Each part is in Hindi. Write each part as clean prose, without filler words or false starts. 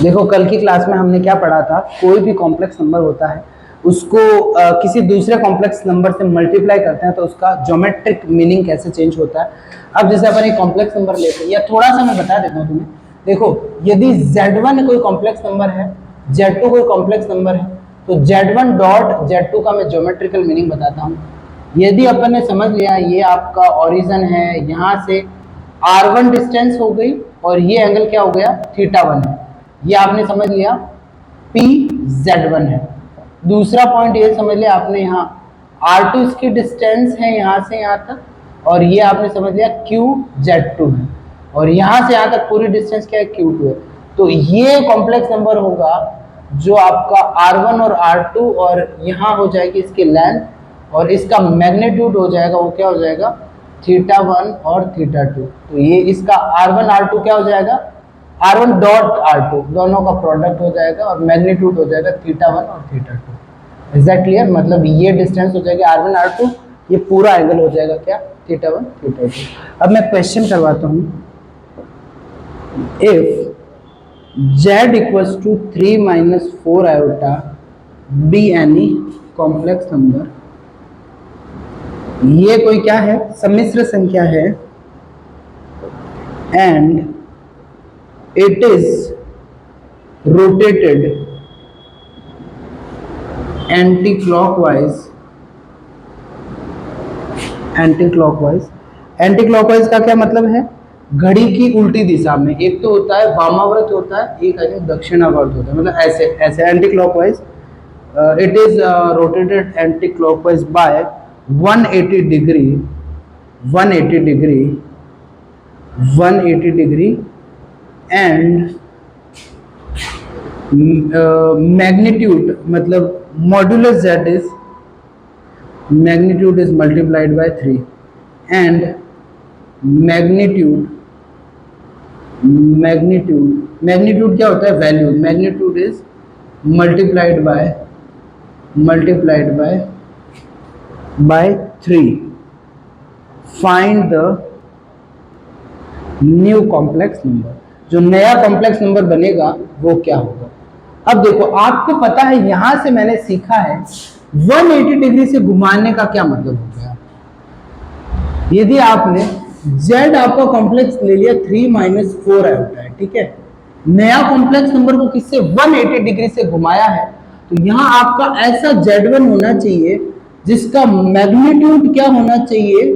देखो कल की क्लास में हमने क्या पढ़ा था, कोई भी कॉम्प्लेक्स नंबर होता है उसको किसी दूसरे कॉम्प्लेक्स नंबर से मल्टीप्लाई करते हैं तो उसका ज्योमेट्रिक मीनिंग कैसे चेंज होता है। अब जैसे अपन एक कॉम्प्लेक्स नंबर लेते हैं, या थोड़ा सा मैं बता देता हूँ तुम्हें। देखो यदि Z1 कोई कॉम्प्लेक्स नंबर है, Z2 कोई कॉम्प्लेक्स नंबर है, तो Z1 डॉट Z2 का मैं ज्योमेट्रिकल मीनिंग बताता हूँ। यदि अपन ने समझ लिया ये आपका ओरिजिन है, यहाँ से R1 डिस्टेंस हो गई और ये एंगल क्या हो गया, θ1 है, ये आपने समझ लिया PZ1 है। दूसरा पॉइंट ये समझ लिया आपने, यहाँ R2 इसकी डिस्टेंस है यहाँ से यहाँ तक, और ये आपने समझ लिया QZ2 है, और यहाँ से यहाँ तक पूरी डिस्टेंस क्या है, Q2 है। तो ये कॉम्प्लेक्स नंबर होगा जो आपका R1 और R2, और यहाँ हो जाएगी इसकी लेंथ, और इसका मैग्नीट्यूड हो जाएगा, वो क्या हो जाएगा, θ1 और θ2। तो ये इसका R1 R2 क्या हो जाएगा, R1 डॉट R2, दोनों का प्रोडक्ट हो जाएगा, और मैग्नीट्यूड हो जाएगा θ1 और θ2। Is that clear? मतलब ये डिस्टेंस हो जाएगा R1 R2, ये पूरा एंगल हो जाएगा क्या, θ1 θ2। अब मैं क्वेश्चन करवाता हूँ, if Z equals to 3 minus 4 iota be any complex number, ये कोई क्या है, सम्मिश्र संख्या है, and it is rotated anti-clockwise का क्या मतलब है, घड़ी की उल्टी दिशा में। एक तो होता है वामावर्त होता है, एक है दक्षिणावर्त होता है, मतलब ऐसे ऐसे anti clockwise. It is rotated anti clockwise by 180 degree and magnitude, मतलब modulus Z is magnitude is multiplied by 3 and magnitude क्या होता है, value, magnitude is multiplied by 3। Find the new complex number, जो नया कॉम्प्लेक्स नंबर बनेगा वो क्या होगा। अब देखो आपको पता है, यहां से मैंने सीखा है 180 डिग्री से घुमाने का क्या मतलब हो गया। यदि आपने Z आपका कॉम्प्लेक्स ले लिया 3 माइनस 4 आयोटा है, ठीक है, नया कॉम्प्लेक्स नंबर को किससे 180 डिग्री से घुमाया है, तो यहाँ आपका ऐसा Z1 होना चाहिए जिसका मैग्नीट्यूड क्या होना चाहिए,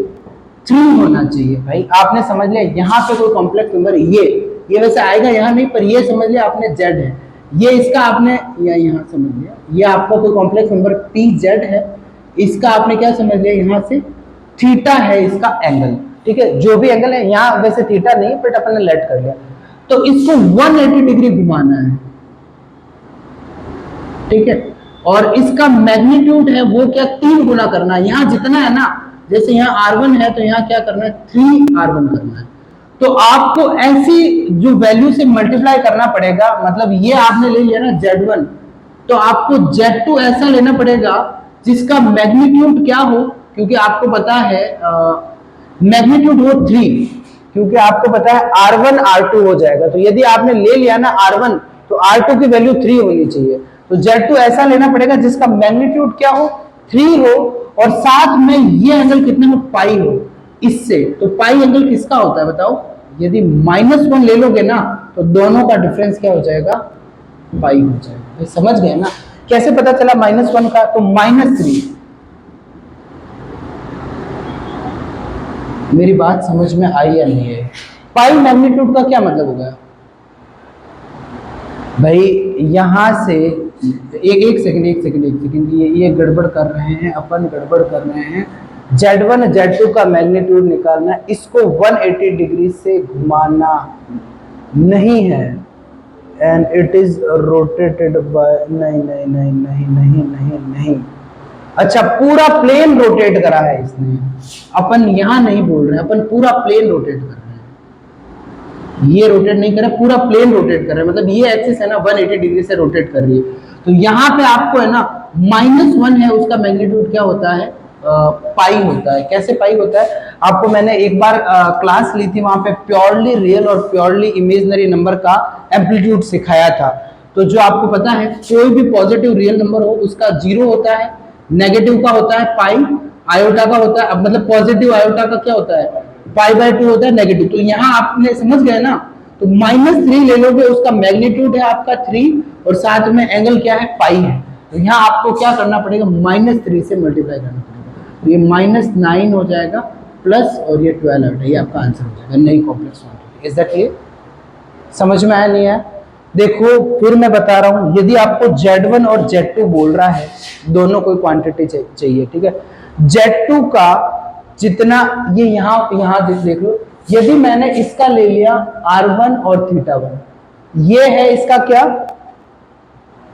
3 होना चाहिए। भाई आपने समझ लिया, यहाँ पे कोई कॉम्प्लेक्स नंबर ये वैसे आएगा यहाँ नहीं, पर ये समझ लिया आपने Z है, ये इसका आपने यहाँ समझ लिया, ये आपका कोई कॉम्प्लेक्स नंबर PZ है, इसका आपने क्या समझ लिया, यहाँ से थीटा है इसका एंगल, ठीक है, जो भी एंगल है, यहाँ वैसे थीटा नहीं बट अपन ने लेट कर लिया, तो इसको 180 डिग्री घुमाना है, ठीक है, और इसका मैग्नीट्यूड है वो क्या, 3 गुना करना है, यहाँ जितना है ना, जैसे यहाँ R1 है तो यहाँ क्या करना है, 3R1 करना है। तो आपको ऐसी जो वैल्यू से मल्टीप्लाई करना पड़ेगा, मतलब ये आपने ले लिया ना Z1, तो आपको Z2 ऐसा लेना पड़ेगा जिसका मैग्नीट्यूड क्या हो, क्योंकि आपको पता है मैग्नीट्यूड हो 3, क्योंकि आपको पता है R1 R2 हो जाएगा। तो यदि आपने ले लिया ना R1, तो R2 की वैल्यू 3 होनी चाहिए, तो Z2 ऐसा लेना पड़ेगा जिसका मैग्नीट्यूड क्या हो, 3 हो, और साथ में ये एंगल कितने हो, पाई हो इससे। तो पाई एंगल किसका होता है बताओ, यदि -1 ले लोगे ना तो दोनों का डिफरेंस क्या हो जाएगा, पाई हो जाएगा। समझ गए ना, कैसे पता चला -1 का, तो -3। मेरी बात समझ में आई या नहीं है? पाई मैग्नीट्यूड का क्या मतलब हो गया भाई, यहां से एक सेकंड, ये गड़बड़ कर रहे हैं अपन, Z1 Z2 का मैग्नीट्यूड निकालना है, इसको 180 डिग्री से घुमाना नहीं है, and it is rotated bye, नहीं, अच्छा पूरा प्लेन रोटेट करा है इसने, अपन यहां नहीं बोल रहे हैं, अपन पूरा प्लेन रोटेट कर रहे हैं, ये रोटेट नहीं कर रहा, पूरा प्लेन रोटेट कर रहे हैं, मतलब ये एक्सिस है ना 180 डिग्री से रोटेट कर रही है। तो यहाँ पे आपको है ना -1 है, उसका मैग्नीट्यूड क्या होता है, पाई होता है। कैसे पाई होता है, आपको मैंने एक बार क्लास ली थी, वहां पे प्योरली रियल और प्योरली इमेजिनरी नंबर का एम्पलीट्यूड सिखाया था। तो जो आपको पता है कोई भी पॉजिटिव रियल नंबर हो उसका जीरो होता है, नेगेटिव का होता है पाई, आयोटा का होता है, अब मतलब पॉजिटिव आयोटा का क्या होता है पाई/2 होता है नेगेटिव। तो यहाँ आपने समझ गए ना, तो -3 ले लोगे, उसका मैग्नीट्यूड है आपका 3 और साथ में एंगल क्या है पाई है। तो यहाँ आपको क्या करना पड़ेगा, -3 से मल्टीप्लाई करना पड़ेगा। तो ये -9 हो जाएगा प्लस और ये 12 आउट, ये आपका आंसर हो जाएगा नई complex quantity. Is that clear? समझ में आया नहीं आया? देखो फिर मैं बता रहा हूं, यदि आपको Z1 और Z2 बोल रहा है, दोनों कोई क्वांटिटी चाहिए, ठीक है। Z2 का जितना ये यहां देख लो, यदि मैंने इसका ले लिया R1 और θ1, ये है इसका क्या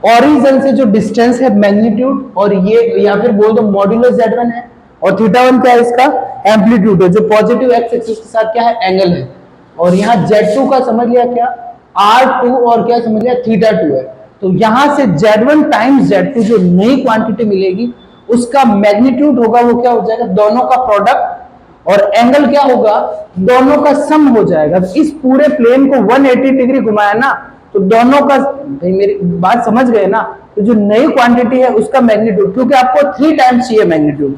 ओरिजिन से जो डिस्टेंस है मैग्नीट्यूड, और ये या फिर बोल दो मॉड्यूलस Z1 है, और θ1 क्या है इसका एम्पलीट्यूड है, जो पॉजिटिव एक्स एक्सिस के साथ क्या है एंगल है। और यहाँ Z2 का समझ लिया क्या R2 और क्या समझ लिया θ2 है। तो यहां से Z1 टाइम्स Z2 जो नई क्वांटिटी मिलेगी उसका मैग्नीट्यूड होगा वो क्या हो जाएगा, दोनों का प्रोडक्ट, और एंगल क्या होगा, दोनों का सम हो जाएगा। तो इस पूरे प्लेन को 180 डिग्री घुमाया ना, तो दोनों का, भाई मेरी बात समझ गए ना, तो जो नई क्वांटिटी है उसका मैग्नीट्यूड, क्योंकि आपको 3 टाइम्स चाहिए मैग्नीट्यूड,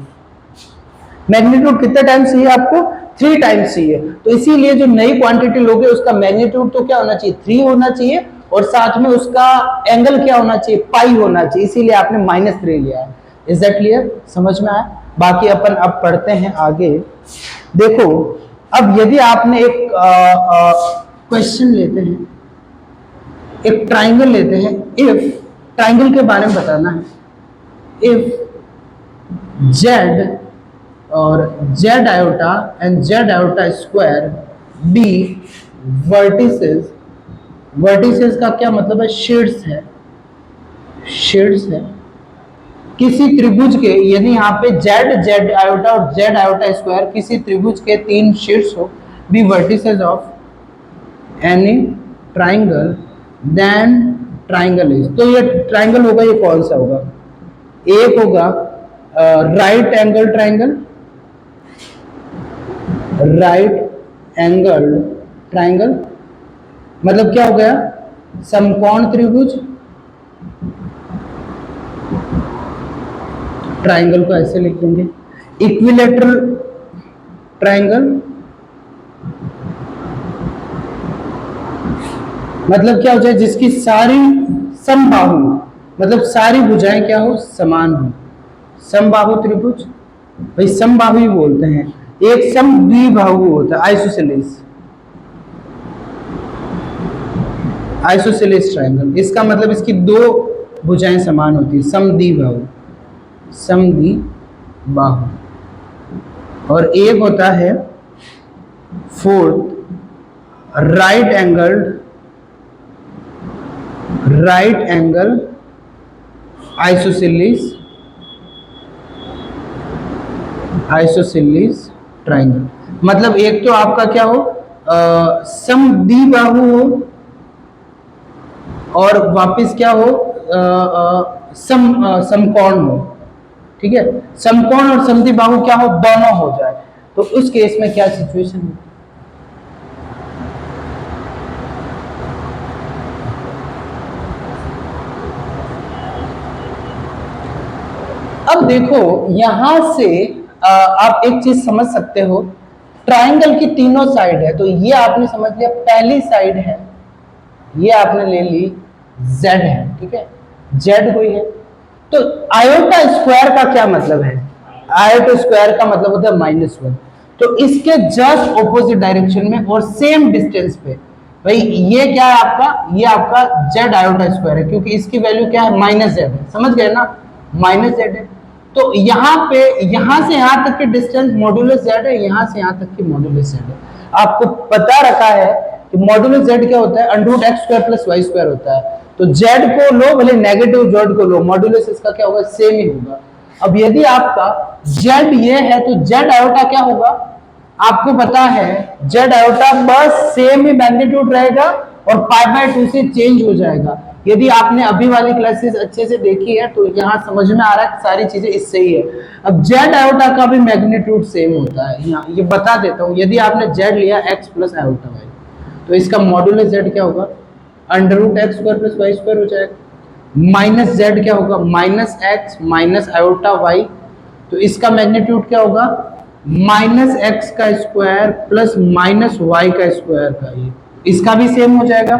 मैग्नीट्यूड कितने टाइम्स चाहिए आपको 3 टाइम्स चाहिए। तो इसीलिए जो नई क्वांटिटी लोगे उसका मैग्नीट्यूड तो क्या होना चाहिए 3 होना चाहिए, और साथ में उसका एंगल क्या होना चाहिए पाई होना चाहिए, इसीलिए आपने -3 लिया है। Is that clear? समझ में आया? बाकी अपन अब पढ़ते हैं आगे। देखो अब यदि आपने एक क्वेश्चन लेते हैं, एक ट्राइंगल लेते हैं, इफ ट्राइंगल के बारे में बताना है, इफ Z और Z iota and Z iota square be vertices, vertices का क्या मतलब है शेड्स है, शेड्स है किसी त्रिभुज के, यदि यहाँ पे Z आयोटा और Z आयोटा स्क्वायर किसी त्रिभुज के 3 शीर्ष हो, be vertices of any triangle, then triangle is, तो ये ट्राइंगल होगा, ये कौन सा होगा, एक होगा right angle triangle, right angle triangle मतलब क्या हो गया समकोण त्रिभुज, ट्राइंगल को ऐसे लिख देंगे, इक्विलैटरल ट्राइंगल मतलब क्या हो जाए जिसकी सारी समबाहु, मतलब सारी भुजाएं क्या हो समान हो, समबाहु त्रिभुज, भाई समबाहु ही बोलते हैं। एक समद्विबाहु होता है आइसोसेलेस, आइसोसेलेस ट्राइंगल, इसका मतलब इसकी 2 भुजाएं समान होती है, समद्विबाहु, समद्विबाहु। और एक होता है fourth right angle isosceles triangle, मतलब एक तो आपका क्या हो समद्विबाहु हो, और वापस क्या हो समकोण हो, ठीक है, समकोण और समद्विबाहु क्या हो दोनों हो जाए, तो उस केस में क्या सिचुएशन है, अब देखो यहां से आप एक चीज समझ सकते हो, ट्राइंगल की तीनों साइड है, तो ये आपने समझ लिया पहली साइड है, ये आपने ले ली Z है, ठीक है, Z कोई है, तो आयोटा स्क्वायर का क्या मतलब है, आयोटा स्क्वायर का मतलब होता है -1, तो इसके जस्ट ऑपोजिट डायरेक्शन में और सेम डिस्टेंस पे, भाई ये क्या है आपका, ये आपका Z आयोटा स्क्वायर है, क्योंकि इसकी वैल्यू क्या है -Z है, समझ गए ना, -Z है, तो यहाँ पे यहाँ से यहाँ तक के डिस्टेंस मॉड्यूलस Z है, यहाँ से यहाँ तक की मॉड्यूलस Z है। आपको पता रखा है कि मॉड्यूलस Z क्या होता है √x² + y² होता है, तो Z को लो भले नेगेटिव Z को लो, मॉड्यूलस इसका क्या होगा सेम ही होगा। अब यदि आपका Z ये है तो Z आयोटा क्या होगा, आपको पता है Z आयोटा बस सेम ही मैग्नीट्यूड रहेगा और π/2 से चेंज हो जाएगा। यदि आपने अभी वाली क्लासेस अच्छे से देखी है तो यहाँ समझ में आ रहा है सारी चीजें इससे ही है। अब जेड आयोटा का भी मैग्नीट्यूड सेम होता है, यहाँ ये बता देता हूँ। यदि आपने जेड लिया x प्लस आयोटा वाई, तो इसका मॉड्यूलस जेड क्या होगा, √x² + y² हो जाएगा। माइनस जेड क्या होगा, -x माइनस आयोटा वाई, तो इसका मैग्नीट्यूड क्या होगा, -x² प्लस -y² का, ये इसका भी सेम हो जाएगा।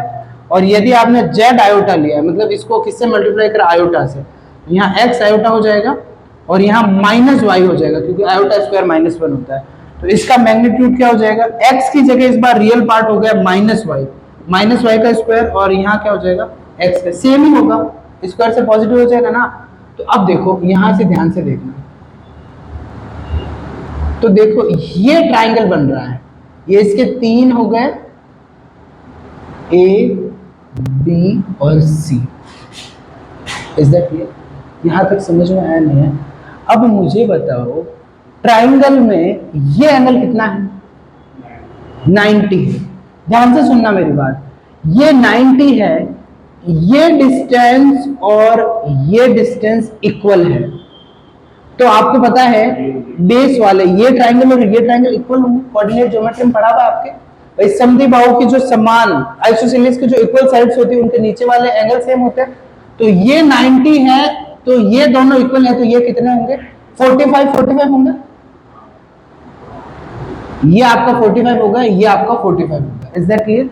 और यदि आपने जेड आयोटा लिया है, मतलब इसको किससे मल्टीप्लाई करा, आयोटा से, यहाँ x आयोटा हो जाएगा और यहाँ -y हो जाएगा, क्योंकि आयोटा स्क्वायर -1 होता है। तो इसका मैग्नीट्यूड क्या हो जाएगा, x की जगह इस बार रियल पार्ट हो गया -y का स्क्वायर, और यहाँ क्या हो जाएगा, x का सेम ही होगा, स्क्वायर से पॉजिटिव हो जाएगा ना। तो अब देखो यहाँ से ध्यान से देखना, तो देखो ये ट्राइंगल बन रहा है, ये इसके 3 हो गए, A, B और C। Is that clear? यहां तक समझ में आया नहीं है? अब मुझे बताओ ट्राइंगल में ये एंगल कितना है, 90 है। ध्यान से सुनना मेरी बात, ये 90 है, ये डिस्टेंस और ये डिस्टेंस इक्वल है। तो आपको पता है बेस वाले ये ट्राइंगल और ये ट्राइंगल इक्वल होंगे, कोऑर्डिनेट ज्योमेट्री में पढ़ा हुआ आपके भाई। समद्विबाहु की जो समान आइसोसेलेस की जो इक्वल साइड्स होती है उनके नीचे वाले एंगल सेम होते हैं। तो ये 90 है, तो ये दोनों इक्वल है, तो ये कितने होंगे, 45 होंगे। ये आपका 45 होगा, ये आपका 45 होगा। Is that clear?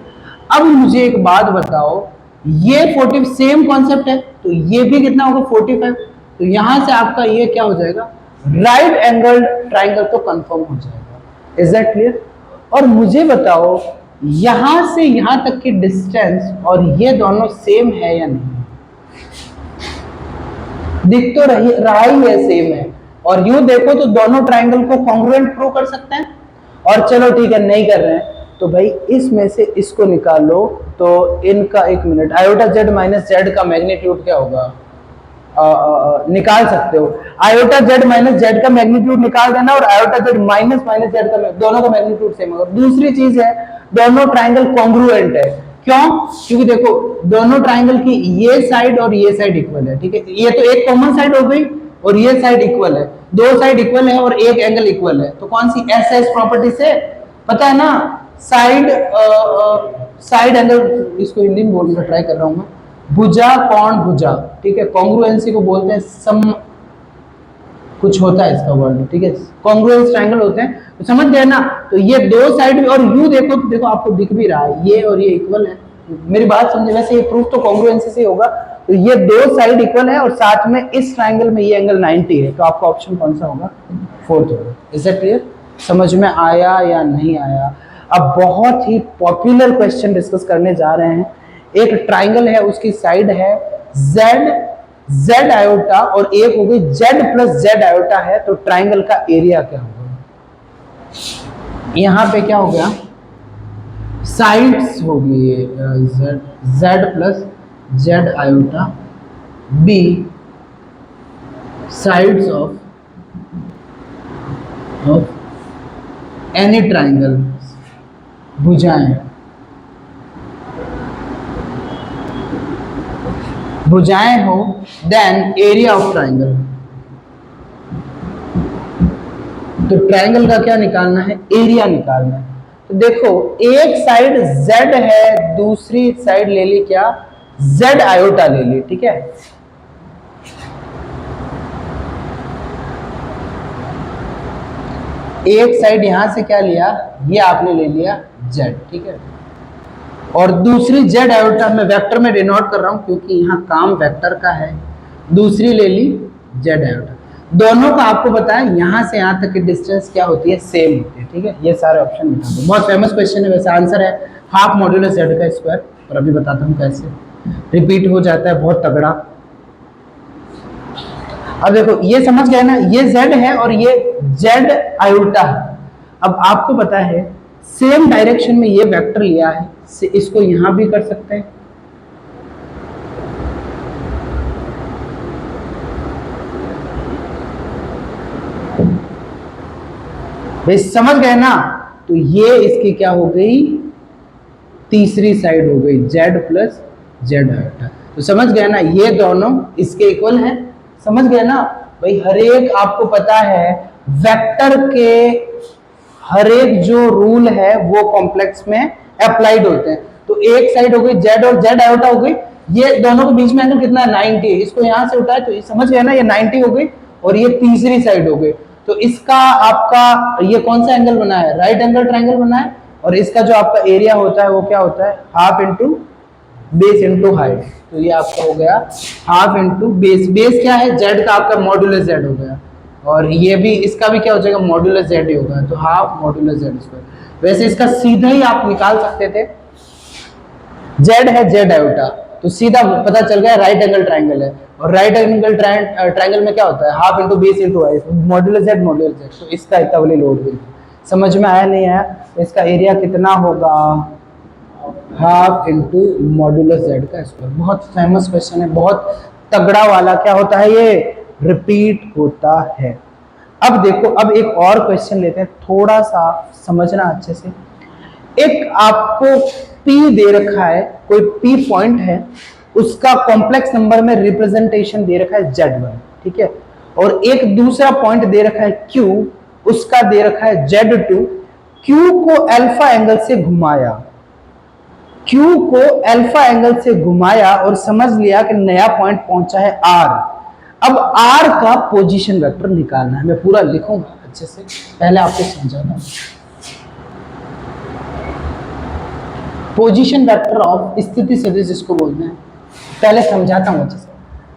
अब मुझे एक बात बताओ, ये 40 सेम कॉन्सेप्ट है, तो ये भी कितना होगा, 45। तो यहां से आपका ये क्या हो जाएगा, राइट एंगल ट्राइंगल तो कंफर्म हो जाएगा। Is that clear? और मुझे बताओ यहां से यहां तक की डिस्टेंस और ये दोनों सेम है या नहीं, दिख तो रहा ही है, सेम है। और यूं देखो तो दोनों ट्राइंगल को कॉन्ग्रुएंट प्रूव कर सकते हैं। और चलो ठीक है, नहीं कर रहे हैं तो भाई इसमें से इसको निकालो, तो इनका, एक minute, iota Z minus Z का मैग्नीट्यूड क्या होगा, निकाल सकते हो। आयोटा जेड माइनस जेड का मैग्नीट्यूड निकाल देना, और आयोटा जेड माइनस जेड का, दोनों का मैग्नीट्यूड सेम होगा। दूसरी चीज है, दोनों ट्राइंगल कॉन्ग्रुएंट है। क्यों? क्योंकि देखो दोनों ट्राइंगल की ये साइड और ये साइड इक्वल है, ठीक है। ये तो एक कॉमन साइड हो गई और ये साइड इक्वल है, दो साइड इक्वल है और एक एंगल इक्वल है। तो कौन सी, एस प्रॉपर्टी से पता है ना, साइड एंगल, इसको हिंदी में बोलने का ट्राई कर रहा हूं मैं, भुजा कोण भुजा, ठीक है। कॉन्ग्रुएंसी को बोलते हैं सम, कुछ होता है इसका वर्ड, ठीक है, कॉन्ग्रुएंस ट्रायंगल होते हैं। तो समझ गए ना? तो ये दो साइड, और यू देखो तो देखो आपको दिख भी रहा है, ये और ये इक्वल है। मेरी बात समझे? वैसे ये प्रूफ तो कॉन्ग्रुएंसी से होगा। तो ये दो साइड इक्वल है और साथ में इस ट्रायंगल में ये एंगल 90 है, तो आपका ऑप्शन कौन सा होगा, 4th होगा। Is that clear? समझ में आया या नहीं आया? अब बहुत ही पॉपुलर क्वेश्चन डिस्कस करने जा रहे हैं। एक ट्राइंगल है, उसकी साइड है जेड आयोटा और एक हो गई जेड प्लस जेड आयोटा है, तो ट्राइंगल का एरिया क्या होगा? यहां पे क्या हो गया, साइड्स होगी Z plus Z iota, be sides of any triangle, भुजाएं, भुजाएं हो, देन एरिया ऑफ ट्राइंगल। तो ट्राइंगल का क्या निकालना है, एरिया निकालना है। तो देखो एक साइड z है, दूसरी साइड ले ली क्या, z आयोटा ले ली, ठीक है। एक साइड यहां से क्या लिया, ये आपने ले लिया z, ठीक है। और दूसरी जेड आयोटा मैं वेक्टर में डिनोट कर रहा हूं क्योंकि यहाँ काम वेक्टर का है। दूसरी ले ली जेड आयोटा, दोनों का आपको बताया यहां से यहां तक की डिस्टेंस क्या होती है, सेम होती है, ठीक है। ये सारे ऑप्शन बता दो, बहुत फेमस क्वेश्चन है वैसे। आंसर है हाफ मॉड्यूलस जेड का स्क्वायर, और अभी बताता हूँ कैसे रिपीट हो जाता है, बहुत तगड़ा। अब देखो ये समझ गए ना, ये जेड है और ये जेड आयोटा है। अब आपको पता है सेम डायरेक्शन में ये वेक्टर लिया है, से इसको यहां भी कर सकते हैं। भाई समझ गए ना? तो ये इसकी क्या हो गई, तीसरी साइड हो गई z प्लस जेड आयोटा। तो समझ गए ना, ये दोनों इसके इक्वल है। समझ गए ना भाई, हर एक आपको पता है वेक्टर के हर एक जो रूल है वो कॉम्प्लेक्स में अप्लाइड होते हैं। तो एक साइड हो गई z और z आयोटा हो गई, ये दोनों के बीच में एंगल कितना है 90, इसको यहां से उठाए तो समझ गए ना, ये 90 हो गई और ये तीसरी साइड हो गई। तो इसका आपका ये कौन सा एंगल बना है, राइट एंगल ट्रायंगल बना है। और इसका जो आपका एरिया होता है वो क्या होता है, half into base into height. तो ये आपका हो गया हाफ इंटू बेस, बेस क्या है z का आपका मॉड्यूलस z हो गया, और ये भी इसका भी क्या हो जाएगा मॉड्यूलस z ही होगा, तो हाफ मॉड्यूलस z स्क्वायर। वैसे इसका सीधा ही आप निकाल सकते थे, z है z आयोटा, तो सीधा पता चल गया राइट एंगल ट्रायंगल है, और राइट एंगल ट्रायंगल में क्या होता है half into base into height, modulus z modulus z। तो इसका इतना वाली लोड भी समझ में आया नहीं आया। तो इसका एरिया कितना होगा, हाफ इंटू मॉड्यूलस z का स्क्वायर। बहुत फेमस क्वेश्चन है, बहुत तगड़ा वाला, क्या होता है ये रिपीट होता है। अब देखो, अब एक और क्वेश्चन लेते हैं, थोड़ा सा समझना अच्छे से। एक आपको P दे रखा है, कोई P पॉइंट है, उसका कॉम्प्लेक्स नंबर में रिप्रेजेंटेशन दे रखा है Z1, ठीक है। और एक दूसरा पॉइंट दे रखा है Q, उसका दे रखा है Z2। Q को अल्फा एंगल से घुमाया, Q को अल्फा एंगल से घुमाया और समझ लिया कि नया पॉइंट पहुंचा है R। अब R का पोजीशन वेक्टर निकालना है, मैं पूरा लिखूंगा अच्छे से, पहले आपको समझाता हूं। पोजीशन वेक्टर ऑफ स्थिति सदिश जिसको बोलते हैं, पहले समझाता हूं अच्छे से,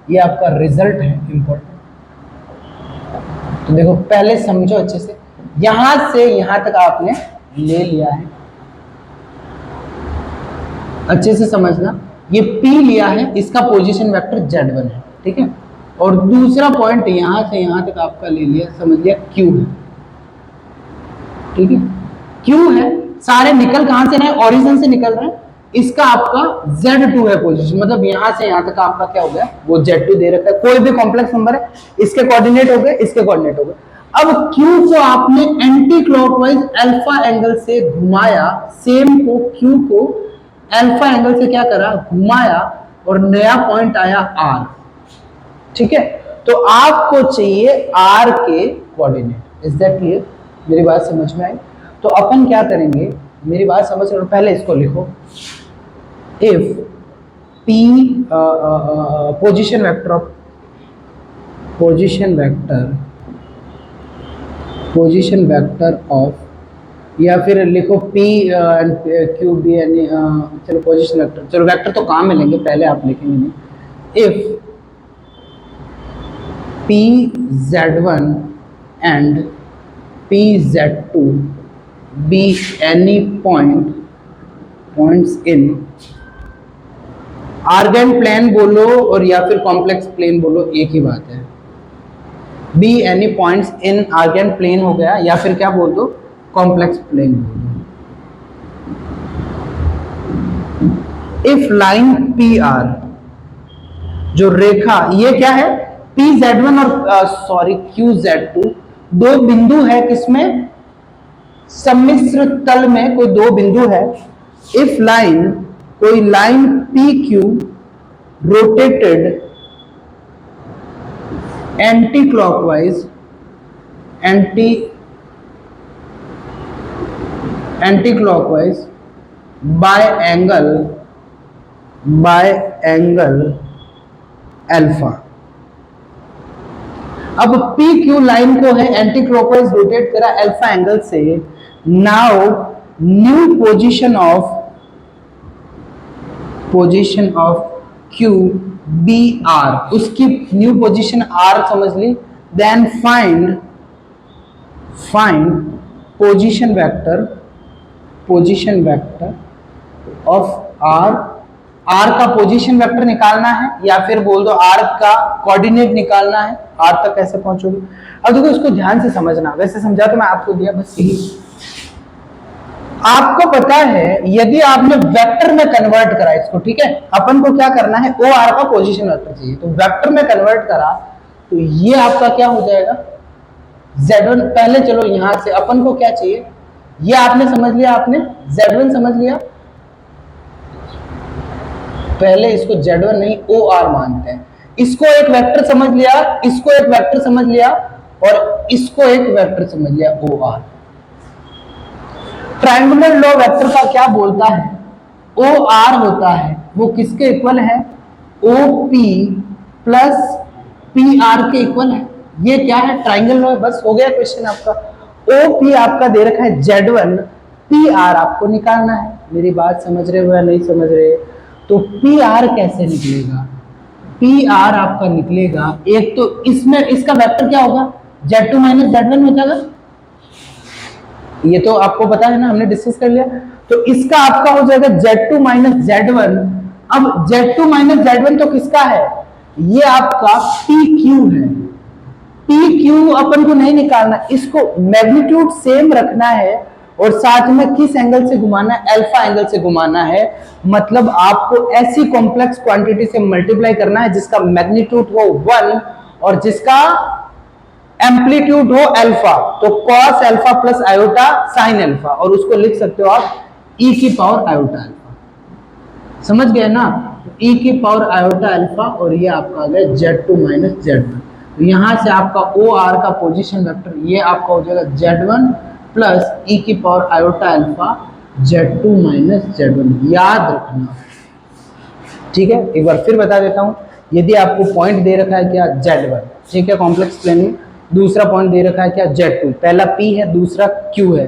ये आपका रिजल्ट है इंपॉर्टेंट। तो देखो पहले समझो अच्छे से, यहां से यहां तक आपने ले लिया है, अच्छे से समझना। ये P लिया है, इसका पोजीशन वेक्टर Z1 है, ठीक है। और दूसरा पॉइंट यहां से यहां तक आपका ले लिया, समझ लिया Q है, ठीक है। Q है, सारे निकल कहां से रहे, ओरिजिन से निकल रहे हैं। इसका आपका Z2 है पोजीशन, मतलब यहां से यहां तक आपका क्या हो गया, वो Z2 दे रखा है। कोई भी कॉम्प्लेक्स नंबर है, इसके कोऑर्डिनेट हो गए, इसके कोऑर्डिनेट हो गए। अब Q को आपने एंटी क्लॉकवाइज अल्फा एंगल से घुमाया, सेम को Q को अल्फा एंगल से क्या करा, घुमाया, और नया पॉइंट आया R, ठीक है। तो आपको चाहिए R के कोऑर्डिनेट। इज दैट क्लियर, मेरी बात समझ में आई। तो अपन क्या करेंगे, मेरी बात समझ लो, पहले इसको लिखो, if P position vector of या फिर लिखो P एंड Q B यानी चलो पोजीशन वेक्टर, चलो वेक्टर तो काम में लेंगे, पहले आप लिखेंगे नहीं। If PZ1 and PZ2 be any points in Argand plane बोलो और या फिर कॉम्प्लेक्स प्लेन बोलो, एक ही बात है। Be any points in Argand plane हो गया, या फिर क्या बोल दो, कॉम्प्लेक्स प्लेन बोल दो। इफ लाइन पी आर, जो रेखा ये क्या है, PZ1 और सॉरी QZ2 दो बिंदु है, किसमें, सम्मिश्र तल में कोई दो बिंदु है। इफ लाइन, कोई line PQ rotated anti clockwise by angle alpha. अब PQ लाइन को है एंटी क्लॉकवाइज रोटेट करा अल्फा एंगल से। Now new position of QBR, उसकी न्यू पोजीशन R समझ ली। Then find position vector of R का पोजीशन वेक्टर निकालना है, या फिर बोल दो R का कोऑर्डिनेट निकालना है। R तक कैसे पहुंचोगे, अब देखो इसको ध्यान से समझना, वैसे समझा तो मैं आपको दिया, बस यही आपको पता है। यदि आपने वेक्टर में कन्वर्ट करा इसको, ठीक है, अपन को क्या करना है, OR का पोजीशन वेक्टर चाहिए, तो वेक्टर में कन्वर्ट करा तो ये आपका क्या हो जाएगा, Z1। पहले चलो यहां से अपन को क्या चाहिए, ये आपने समझ लिया, आपने Z1 समझ लिया, पहले इसको Z1 नहीं OR मानते हैं। इसको एक वेक्टर समझ लिया, इसको एक वेक्टर समझ लिया और इसको एक वेक्टर समझ लिया OR। ट्रायंगुलर लॉ वेक्टर का क्या बोलता है? OR होता है वो किसके इक्वल है? OP प्लस PR के इक्वल है। ये क्या है? Triangle law. बस हो गया क्वेश्चन आपका। OP आपका दे रखा है Z1, PR आपको निकालना है। मेरी बात समझ रहे हो या नहीं समझ रहे? तो PR कैसे निकलेगा? PR आपका निकलेगा, एक तो इसमें इसका वेक्टर क्या होगा? Z2 माइनस Z1 हो जाएगा। ये तो आपको पता है ना, हमने डिस्कस कर लिया। तो इसका आपका हो जाएगा Z2 माइनस Z1। अब Z2 माइनस Z1 तो किसका है? ये आपका PQ है। PQ अपन को नहीं निकालना, इसको मैग्नीट्यूड सेम रखना है और साथ में किस एंगल से घुमाना है? अल्फा एंगल से घुमाना है। मतलब आपको ऐसी कॉम्प्लेक्स क्वांटिटी से मल्टीप्लाई करना है जिसका मैग्नीट्यूड हो 1 और जिसका एम्पलीट्यूड हो अल्फा। तो cos alpha plus iota sine alpha, और उसको लिख सकते हो आप e की पावर आयोटा अल्फा। समझ गए ना? e की पावर आयोटा अल्फा, और ये आपका आ गया Z2 माइनस Z1। तो यहां से आपका OR का पोजीशन वेक्टर ये आपका हो जाएगा Z1 प्लस e की power iota alpha Z2 minus Z1। याद रखना, ठीक है? एक बार फिर बता देता हूं। यदि आपको पॉइंट दे रखा है क्या? Z1, ठीक है, कॉम्प्लेक्स प्लेन में। दूसरा पॉइंट दे रखा है क्या? Z2। पहला P है, दूसरा Q है।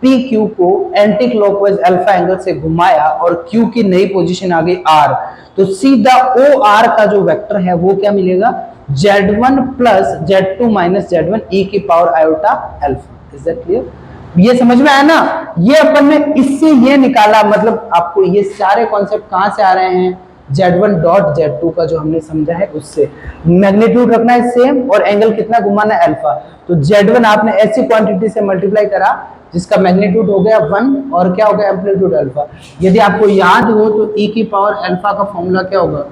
PQ को एंटी क्लॉकवाइज अल्फा एंगल से घुमाया और Q की नई पोजीशन आ गई R। तो सीधा OR का जो वेक्टर है वो क्या मिलेगा? Z1 plus Z2 minus Z1 e की power iota alpha. Is that clear? ये समझ में आया ना? ये अपन ने इससे ये निकाला, मतलब आपको ये सारे कॉन्सेप्ट कहां से आ रहे हैं? Z1 डॉट Z2 का जो हमने समझा है उससे। मैग्नीट्यूड रखना है सेम और एंगल कितना घुमाना है? अल्फा। तो Z1 आपने ऐसी क्वांटिटी से मल्टीप्लाई करा जिसका मैग्नीट्यूड हो गया 1 और क्या हो गया? Amplitude alpha. यदि आपको याद हो तो e की पावर अल्फा का फॉर्मूला क्या होगा?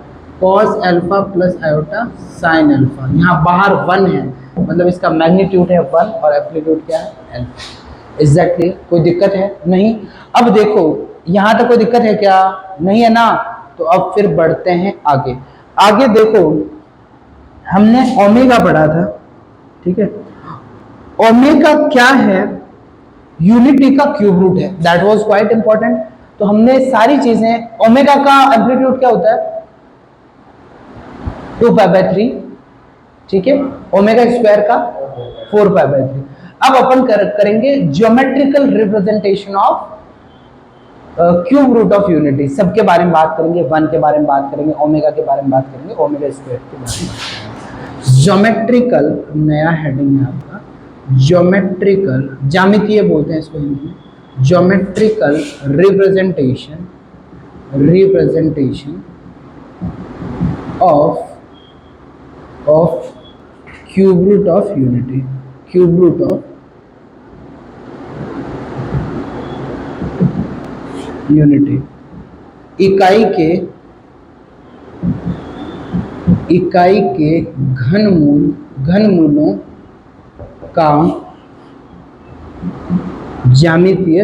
cos alpha plus iota sine alpha. यहाँ बाहर 1 है, मतलब इसका मैग्नीट्यूड है 1 और एम्पलीट्यूड क्या है? अल्फा। Is that clear? कोई दिक्कत है? नहीं। अब देखो यहां तक कोई दिक्कत है क्या? नहीं है ना? तो अब फिर बढ़ते हैं आगे। आगे देखो, हमने ओमेगा पढ़ा था, ठीक है? ओमेगा क्या है? यूनिटी का क्यूब रूट है। That was quite important. तो हमने सारी चीजें, ओमेगा का एम्पलीट्यूड क्या होता है? 2π/3, ठीक है? ओमेगा स्क्वायर का 4π/3। अब अपन करेंगे geometrical representation of cube root of unity. सबके बारे में बात करेंगे, 1 के बारे में बात करेंगे, ओमेगा के बारे में बात करेंगे, ओमेगा स्क्वायर के बारे में। ज्योमेट्रिकल नया हेडिंग है आपका, ज्योमेट्रिकल, ज्यामितीय बोलते हैं इसको हिंदी में। Geometrical representation of cube root of unity. Cube root of unity. इकाई के घनमूलों का ज्यामितीय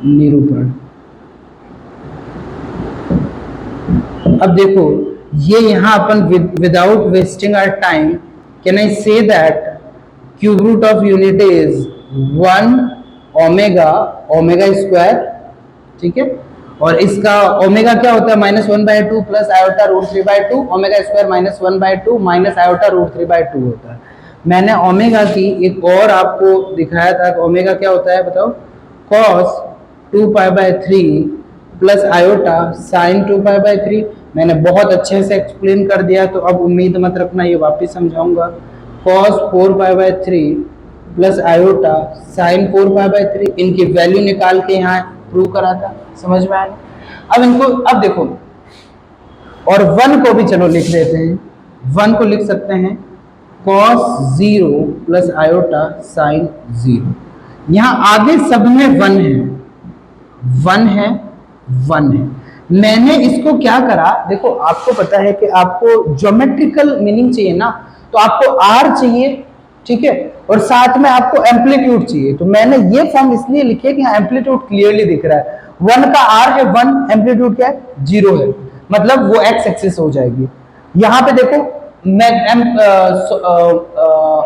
निरूपण। अब देखो ये यहां अपन without wasting our time can I say that cube root of unity is 1 omega square, ठीक है? और इसका ओमेगा क्या होता है? -1/2 plus iota √3/2। Omega square -1/2 minus iota √3/2 होता है। मैंने ओमेगा की एक और आपको दिखाया था। ओमेगा क्या होता है बताओ? cos 2π/3 plus iota sine 2π/3। मैंने बहुत अच्छे से एक्सप्लेन कर दिया, तो अब उम्मीद मत रखना ये वापस समझाऊंगा। cos 4π/3 प्लस आयोटा साइन 4π/3, इनकी वैल्यू निकाल के यहाँ प्रूव करा था। समझ में आया? अब इनको, अब देखो, और 1 को भी चलो लिख देते हैं। 1 को लिख सकते हैं cos 0 प्लस आयोटा साइन 0। यहाँ आगे सब में 1 है, 1 है, 1 है। मैंने इसको क्या करा, देखो आपको पता है कि आपको ज्योमेट्रिकल मीनिंग चाहिए ना, तो आपको R चाहिए, ठीक है, और साथ में आपको एम्पलीट्यूड चाहिए, तो मैंने ये फॉर्म इसलिए लिखे कि एम्पलीट्यूड क्लियरली दिख रहा है, 1 का r है 1, एम्पलीट्यूड क्या है 0 है, मतलब वो x एक्सिस हो जाएगी। यहाँ पे देखो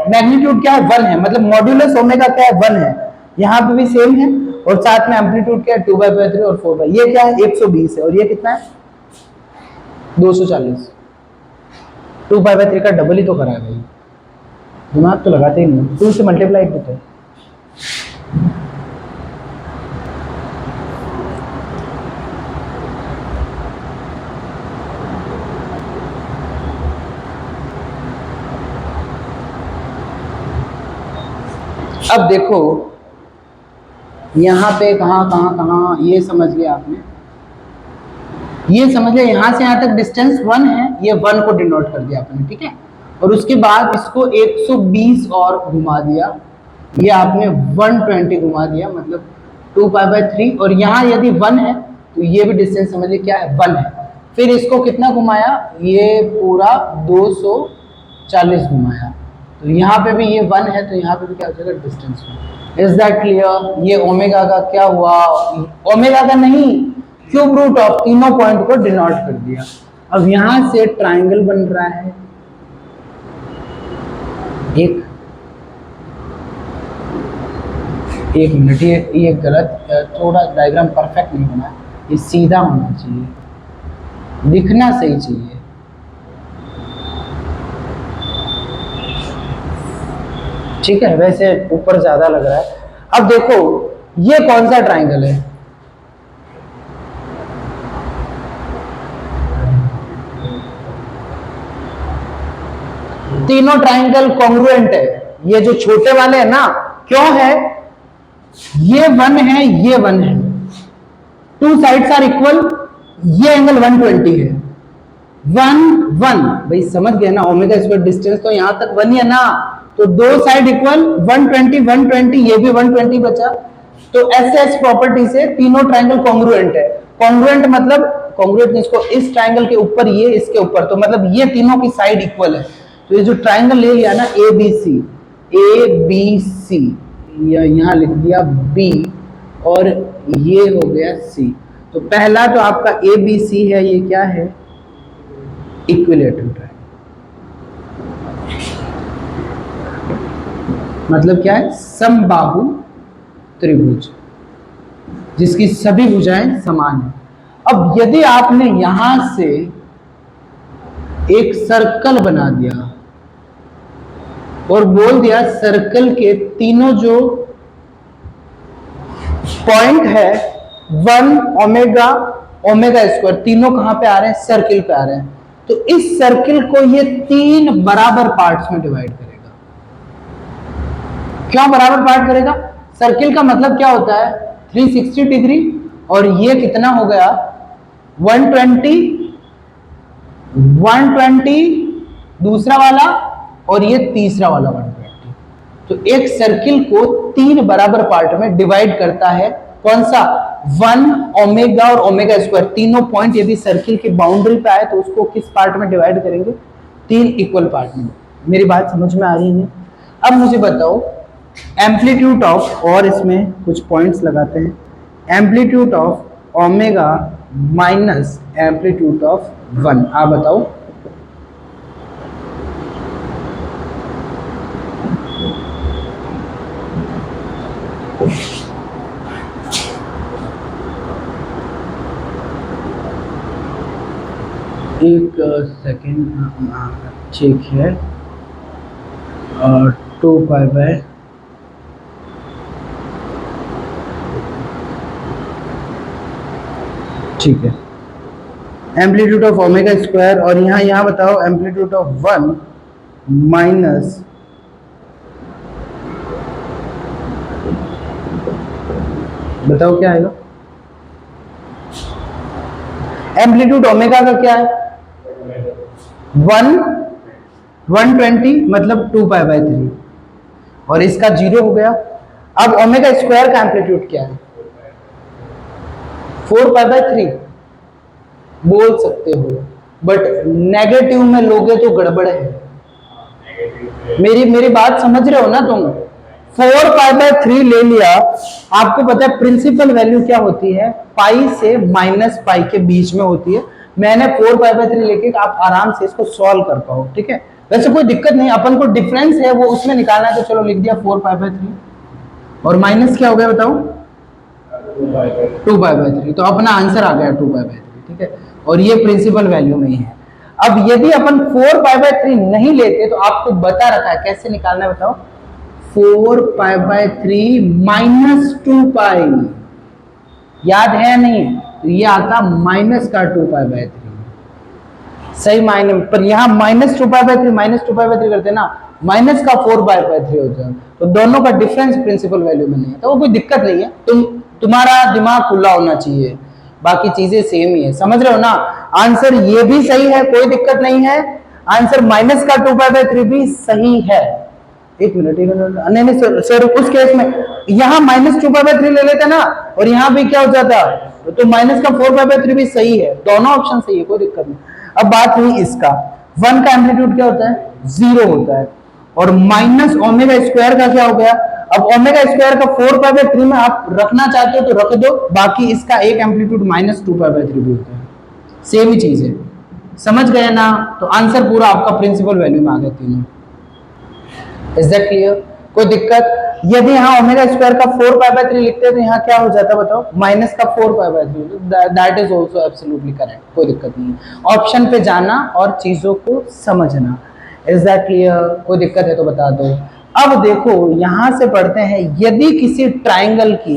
मैग्नीट्यूड क्या है 1 है, मतलब मॉड्यूलस ओमेगा क्या है 1 है, यहाँ पे भी सेम है, और साथ में एम्पलीट्यूड क्या है 2/3 और 4/, ये क्या है 120 है, और ये कितना है 240, 2/3 का डबल ही तो करा है भाई, दिमाग तो लगाते ही नहीं, 2 से मल्टीप्लाई होता है। अब देखो यहाँ पे कहाँ ये समझ लिया आपने, ये समझ लिया यहाँ से यहाँ तक डिस्टेंस 1 है, ये 1 को डिनोट कर दिया आपने, ठीक है, और उसके बाद इसको 120 और घुमा दिया, ये आपने 120 घुमा दिया, मतलब 2π/3, और यहाँ यदि 1 है तो ये भी डिस्टेंस समझिए क्या है 1 है, फिर इसको कितना घुमाया, ये पूरा 240 घुमाया, तो यहाँ पे भी ये 1 है, तो यहाँ पे भी क्या हो जाएगा डिस्टेंस 1। Is that clear? ये ओमेगा का क्या हुआ, ओमेगा का नहीं, क्यूब रूट ऑफ तीनों पॉइंट को डिनोट कर दिया। अब यहां से ट्राइंगल बन रहा है एक मिनट, ये गलत, थोड़ा डायग्राम परफेक्ट नहीं बना, ये सीधा होना चाहिए, दिखना सही चाहिए। ठीक है, वैसे ऊपर ज्यादा लग रहा है। अब देखो ये कौन सा ट्राइंगल है, तीनों ट्राइंगल कॉन्ग्रुएंट है, ये जो छोटे वाले हैं ना, क्यों है, ये 1 है, ये 1 है, 2 साइड्स आर इक्वल, ये एंगल 120 है, 1 1 भाई समझ गए ना, ओमेगा स्क्वायर डिस्टेंस तो यहां तक 1 है ना, तो 2 साइड इक्वल 120 120, ये भी 120 बचा, तो एस प्रॉपर्टी से तीनों ट्राइंगल कॉन्ग्रुएंट है। कॉन्ग्रुएंट मतलब कॉन्ग्रुएंट इसको इस ट्राइंगल के ऊपर, ये इसके ऊपर, तो मतलब ये तीनों की साइड इक्वल है, तो ये जो ट्राइंगल ले लिया ना ए बी सी, यहां लिख दिया बी और ये हो गया सी, तो पहला तो आपका ए बी सी है, ये क्या है इक्विलेटरल ट्राइंगल, मतलब क्या है समबाहु त्रिभुज जिसकी सभी भुजाएं समान है। अब यदि आपने यहां से एक सर्कल बना दिया और बोल दिया सर्कल के तीनों जो पॉइंट है 1 ओमेगा ओमेगा स्क्वायर, तीनों कहां पे आ रहे हैं, सर्किल पे आ रहे हैं, तो इस सर्किल को ये 3 बराबर पार्ट्स में डिवाइड करेगा। क्यों बराबर पार्ट करेगा, सर्किल का मतलब क्या होता है 360 डिग्री, और ये कितना हो गया 120 दूसरा वाला, और ये तीसरा वाला 120, तो एक सर्किल को 3 बराबर पार्ट में डिवाइड करता है, कौन सा 1 ओमेगा और ओमेगा स्क्वायर, तीनों पॉइंट यदि सर्किल की बाउंड्री पे आए तो उसको किस पार्ट में डिवाइड करेंगे, 3 इक्वल पार्ट में। मेरी बात समझ में आ रही है? अब मुझे बताओ एम्पलीट्यूड ऑफ, और इसमें कुछ पॉइंट्स लगाते हैं, amplitude of omega minus amplitude of 1, आप बताओ। एक सेकेंड ठीक है, और 2π/, ठीक है, एम्पलीट्यूड ऑफ ओमेगा स्क्वायर, और यहाँ बताओ एम्पलीट्यूड ऑफ 1 माइनस बताओ क्या आएगा, एम्पलीट्यूड ओमेगा का क्या है 120 मतलब 2π/3, और इसका 0 हो गया। अब ओमेगा स्क्वायर का एम्पलीट्यूड क्या है 4π/3 बोल सकते हो, बट नेगेटिव में लोगे तो गड़बड़ है, मेरी मेरी बात समझ रहे हो ना तुम? 4 पाई बाय 3 ले लिया। आपको पता है प्रिंसिपल वैल्यू क्या होती है? पाई से माइनस पाई के बीच में होती है। मैंने 4 पाई बाय 3 लेके आप आराम से इसको सॉल्व कर पाओ, ठीक है? वैसे कोई दिक्कत नहीं, अपन को डिफरेंस है वो उसमें निकालना है, तो चलो लिख दिया 4 पाई बाय 3 और माइनस क्या हो गया बताओ? 2 पाई बाय 3। तो अपना आंसर आ गया 2 पाई बाय 3, ठीक है? और ये प्रिंसिपल वैल्यू में ही है। अब यदि अपन 4 पाई बाय 3 नहीं लेते तो आपको बता रखा है कैसे निकालना है, बताओ? 4 पाई बाय 3 माइनस 2 पाई, याद है या नहीं? तो ये आता माइनस का 2 पाई बाय 3, सही मायने में। पर यहाँ -2 पाई बाय 3 -2 पाई बाय 3 करते ना, माइनस का 4 पाई बाय 3 हो जाए, तो दोनों का डिफरेंस प्रिंसिपल वैल्यू में नहीं है, तो वो कोई दिक्कत नहीं है। तुम्हारा दिमाग खुला होना चाहिए, बाकी चीजें सेम ही है, समझ रहे हो ना? आंसर ये भी सही है, कोई दिक्कत नहीं है। आंसर माइनस का 2 पाई बाय 3 भी सही है। एक मिनट नहीं नहीं सर उस केस में यहाँ -2 पाई बाय 3 ले लेते ना, और यहाँ भी क्या हो जाता? तो माइनस का 4 पाई बाय 3 भी सही है, दोनों ऑप्शन सही है, कोई दिक्कत नहीं। अब बात हुई इसका, 1 का एम्पलीट्यूड क्या होता है? 0 होता है। और माइनस ओमेगा स्क्वायर का क्या हो गया? अब ओमेगा स्क्वायर का 4 पाई बाय 3 में आप रखना चाहते हो तो रख दो, बाकी इसका एक एम्पलीट्यूड -2 पाई बाय 3 भी होता है, सेम ही चीज है। समझ गए ना? तो आंसर पूरा आपका प्रिंसिपल वैल्यू में आ गया तीनों। Is that clear? कोई दिक्कत? यदि यहाँ ओमेगा स्क्वायर का 4 पाई बाय 3 लिखते हैं तो यहाँ क्या हो जाता है बताओ? माइनस का 4 pi by 3। That is also absolutely correct, कोई दिक्कत नहीं है। ऑप्शन पे जाना और चीजों को समझना। Is that clear? कोई दिक्कत है तो बता दो। अब देखो यहां से पढ़ते हैं, यदि किसी ट्राइंगल की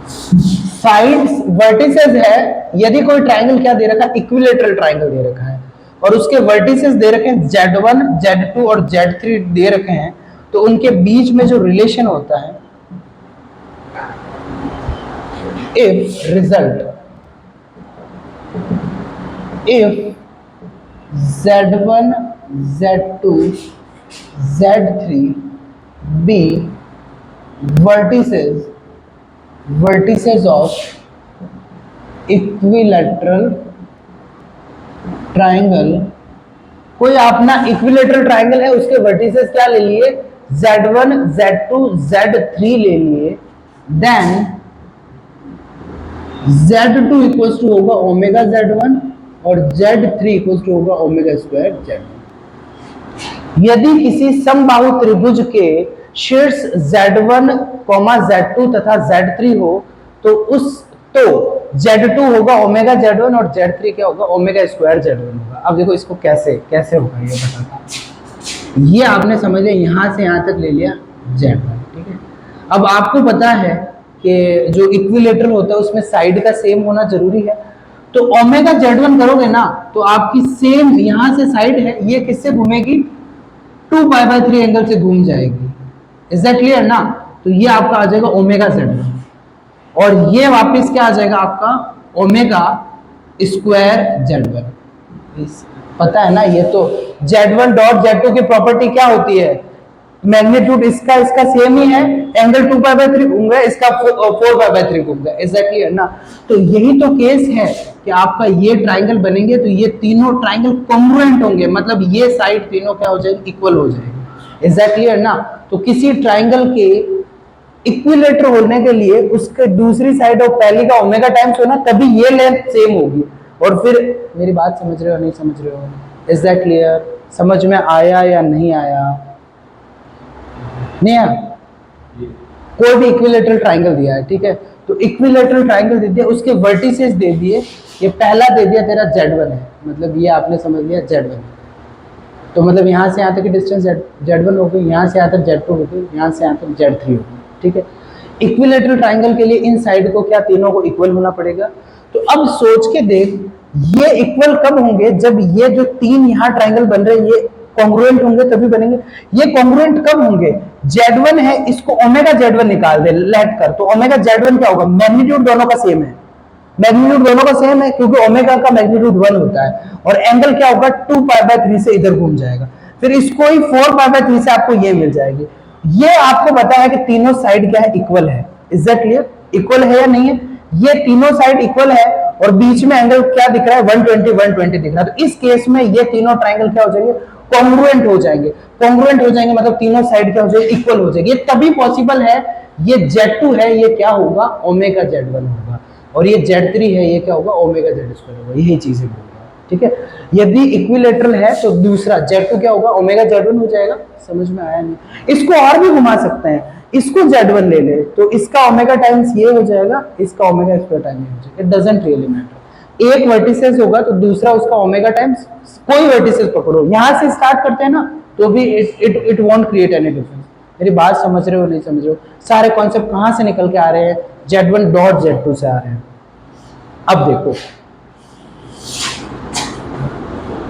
साइड्स वर्टिसेस है, यदि कोई ट्राइंगल क्या दे रखा है? इक्विलेटरल ट्राइंगल दे रखा है, और उसके वर्टिसेस दे रखे हैं Z1, Z2 और Z3 दे रखे हैं, तो उनके बीच में जो रिलेशन होता है, if result if Z1, Z2, Z3 be vertices of equilateral triangle, कोई अपना इक्विलेटरल ट्राइंगल है, उसके वर्टिसेस क्या ले लिए? Z1, Z2, Z3 ले लिए, देन Z2 इक्वल्स टू होगा ओमेगा Z1 और Z3 इक्वल्स टू होगा ओमेगा स्क्वायर Z1। यदि किसी समबाहु त्रिभुज के शीर्ष Z1, Z2 तथा Z3 हो तो Z2 होगा ओमेगा Z1 और Z3 क्या होगा? ओमेगा स्क्वायर Z1 होगा। अब देखो इसको कैसे कैसे होगा ये बताता। ये आपने समझ लिया, यहां से यहां तक ले लिया Z1, ठीक है? अब आपको पता है कि जो इक्विलेटरल होता है उसमें साइड का सेम होना जरूरी है, तो ओमेगा Z1 करोगे ना तो आपकी सेम यहां से साइड है, ये किससे घूमेगी? 2 पाई बाय 3 एंगल से घूम जाएगी। इज दैट क्लियर ना? तो ये आपका आ जाएगा ओमेगा Z1, और ये वापस क्या आ जाएगा आपका? Omega square Z1। पता है ना? ये तो Z1 डॉट Z2 की प्रॉपर्टी क्या होती है? मैग्नीट्यूड इसका इसका सेम ही है, एंगल 2 पाई बाय 3 घूमेगा, इसका 4 पाई बाय 3 घूमेगा। एग्जैक्टली है ना? तो यही तो केस है कि आपका ये ट्राइंगल बनेंगे तो ये तीनों ट्राइंगल कॉन्ग्रुएंट होंगे, मतलब ये साइड तीनों क्या हो जाएगी? इक्वल हो जाएगी। एग्जैक्टली है ना? तो किसी ट्राइंगल के इक्विलेटर होने के लिए उसके दूसरी साइड और पहली का ओमेगा टाइम्स होना, तभी ये लेंथ सेम होगी। और फिर मेरी बात समझ रहे हो नहीं समझ रहे हो? Is that clear? समझ में आया या नहीं आया? नहीं आया? कोई भी इक्विलेटरल ट्राइंगल दिया है, ठीक है? तो इक्विलेटरल ट्राइंगल दे दिया, उसके वर्टिसेस दे दिए, ये पहला दे दिया तेरा Z1 है, मतलब ये आपने समझ लिया Z1, तो मतलब यहाँ से यहाँ तक की डिस्टेंस Z1 हो गई, यहाँ से यहाँ तक Z2 हो गई, यहाँ से यहाँ तक Z3 हो गई, ठीक है? इक्विलेटरल ट्राइंगल के लिए इन साइड को क्या तीनों को इक्वल होना पड़ेगा। तो अब सोच के देख, ये इक्वल कब होंगे? जब ये जो तीन यहाँ ट्राइंगल बन रहे हैं ये कॉन्ग्रुएंट होंगे तभी बनेंगे। ये कॉन्ग्रुएंट कब होंगे? Z1 है, इसको ओमेगा Z1 निकाल दे, लेट कर, तो ओमेगा Z1 क्या होगा? मैग्नीट्यूड दोनों का सेम है, मैग्नीट्यूड दोनों का सेम है क्योंकि ओमेगा का मैग्नीट्यूड 1 होता है, और एंगल क्या होगा? 2 पाई बाय 3 से इधर घूम जाएगा, फिर इसको ही 4 पाई बाय 3 से आपको ये मिल जाएगी। ये आपको पता है कि तीनों साइड क्या है? इक्वल है। Is that clear? इक्वल है या नहीं है? ये तीनों साइड इक्वल है और बीच में एंगल क्या दिख रहा है? 120 120 दिख रहा है। तो इस केस में ये तीनों ट्राइंगल क्या हो जाएंगे? कॉन्ग्रुएंट हो जाएंगे। कॉन्ग्रुएंट हो जाएंगे मतलब तीनों साइड क्या हो जाएगी, इक्वल हो जाएगी। ये तभी पॉसिबल है, ये Z2 है, ये क्या होगा, ओमेगा Z1 होगा, और ये Z3 है, ये क्या होगा, ओमेगा Z2 होगा। यही चीजें बोल रहा हूं, ठीक है। यदि इक्विलेटरल है तो दूसरा Z2 क्या होगा, ओमेगा Z1 हो जाएगा। समझ में आया नहीं? इसको और भी घुमा सकते हैं, इसको Z1 ले ले तो इसका ओमेगा टाइम्स ये हो जाएगा, इसका ओमेगा स्क्वायर टाइम ये हो जाएगा। It doesn't really matter. एक वर्टिसेस होगा तो दूसरा उसका ओमेगा टाइम्स, कोई वर्टिसेस पकड़ो, यहां से स्टार्ट करते हैं ना, तो भी it won't create any difference. मेरी बात समझ रहे हो नहीं समझ रहे हो? सारे कॉन्सेप्ट कहां से निकल के आ रहे हैं, Z1 डॉट Z2 से आ रहे हैं। अब देखो,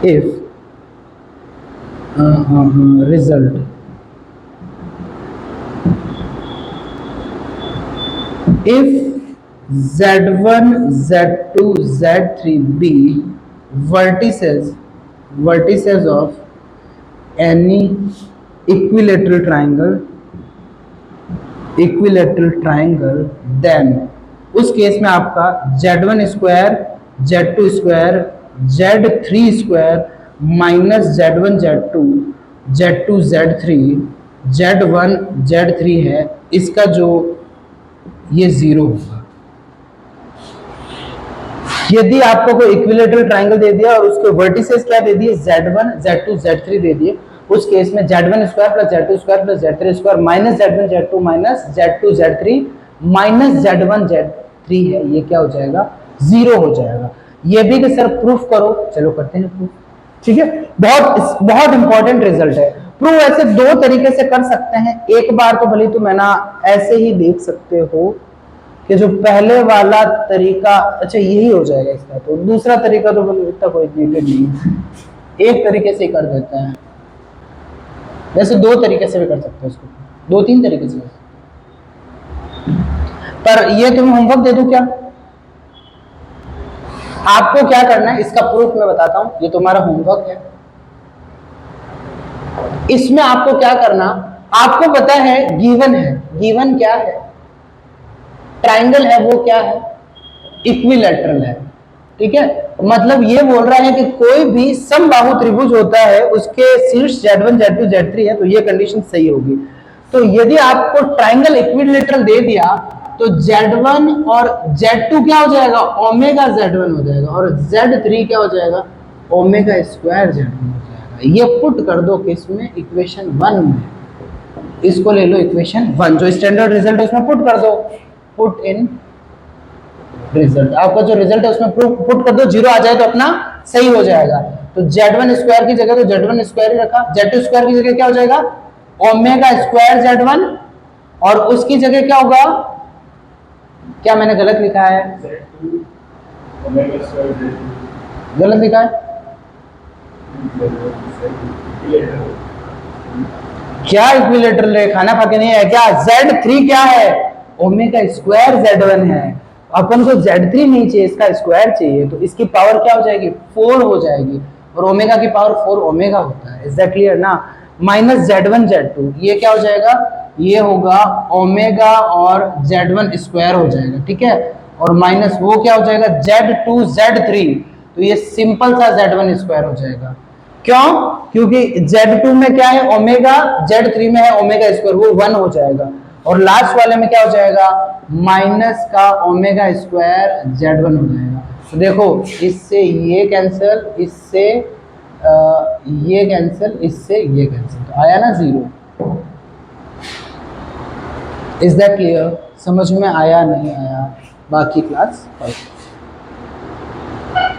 if result if Z1 Z2 Z3 be vertices of any equilateral triangle then उस केस में आपका Z1 square Z2 square Z3 square minus Z1 Z2 Z2 Z3 Z1 Z3 है, इसका जो ये जीरो होगा। यदि आपको कोई इक्विलेटरल ट्रायंगल दे दिया और उसके वर्टिसेस क्या दे दिए, Z1 Z2 Z3 दे दिए, उस केस में Z1 square plus Z2 square plus Z3 square minus Z1 Z2 minus Z2 Z3 minus Z1 Z3 है, ये क्या हो जाएगा, जीरो हो जाएगा। ये भी कि सर प्रूफ करो, चलो करते हैं प्रूफ, ठीक है। बहुत बहुत इंपॉर्टेंट रिजल्ट है। प्रूफ ऐसे दो तरीके से कर सकते हैं। एक बार तो भले तुम है ना ऐसे ही देख सकते हो कि जो पहले वाला तरीका, अच्छा यही हो जाएगा इसका, तो दूसरा तरीका तो इतना कोई नीडेड नहीं है, एक तरीके से कर देते हैं। वैसे दो तरीके से भी कर सकते हो इसको, दो तीन तरीके से, पर ये तुम्हें होमवर्क दे दूं क्या? आपको क्या करना है, इसका प्रूफ मैं बताता हूं, ये तुम्हारा होमवर्क है। इसमें आपको क्या करना, आपको पता है गिवन है, गिवन क्या है, ट्राइंगल है, वो क्या है, इक्विलैटरल है, ठीक है। मतलब ये बोल रहा है कि कोई भी समबाहु त्रिभुज होता है, उसके शीर्ष Z1 Z2 Z3 है, तो ये कंडीशन सही होगी। तो यदि आपको ट्राइंगल इक्विलैटरल दे दिया तो Z1 और Z2 क्या हो जाएगा, ओमेगा Z1 हो जाएगा, और Z3 क्या हो जाएगा, ओमेगा स्क्वायर Z1 हो जाएगा। ये पुट कर दो किसमें, इक्वेशन 1 में, इसको ले लो इक्वेशन 1, जो स्टैंडर्ड रिजल्ट है उसमें पुट कर दो, पुट इन रिजल्ट। आपका जो रिजल्ट है उसमें पुट कर दो, जीरो आ जाए तो अपना सही हो जाएगा। तो Z1 स्क्वायर की जगह तो Z1 स्क्वायर ही रखा, Z2 स्क्वायर की जगह क्या हो जाएगा, ओमेगा स्क्वायर Z1, और उसकी जगह क्या होगा, क्या मैंने गलत लिखा है, गलत लिखा है क्या, इक्विलेटरल है, खाना खा के नहीं है क्या, Z3 क्या है, ओमेगा स्क्वायर Z1 है, अपन को Z3 नहीं चाहिए, इसका स्क्वायर चाहिए, तो इसकी पावर क्या हो जाएगी, 4 हो जाएगी, और ओमेगा की पावर 4 ओमेगा होता है, इज दैट क्लियर ना। माइनस Z1 Z2 ये क्या हो जाएगा, ये होगा ओमेगा और Z1 स्क्वायर हो जाएगा, ठीक है, और माइनस वो क्या हो जाएगा, Z2 Z3, तो ये सिंपल सा Z1 स्क्वायर हो जाएगा। क्यों, क्योंकि Z2 में क्या है ओमेगा, Z3 में है ओमेगा स्क्वायर, वो 1 हो जाएगा, और लास्ट वाले में क्या हो जाएगा, माइनस का ओमेगा स्क्वायर Z1 हो जाएगा। तो देखो इससे ये कैंसिल, इससे ये कैंसिल, इससे ये कैंसिल, तो आया ना जीरो। इज दैट क्लियर, समझ में आया नहीं आया, बाकी क्लास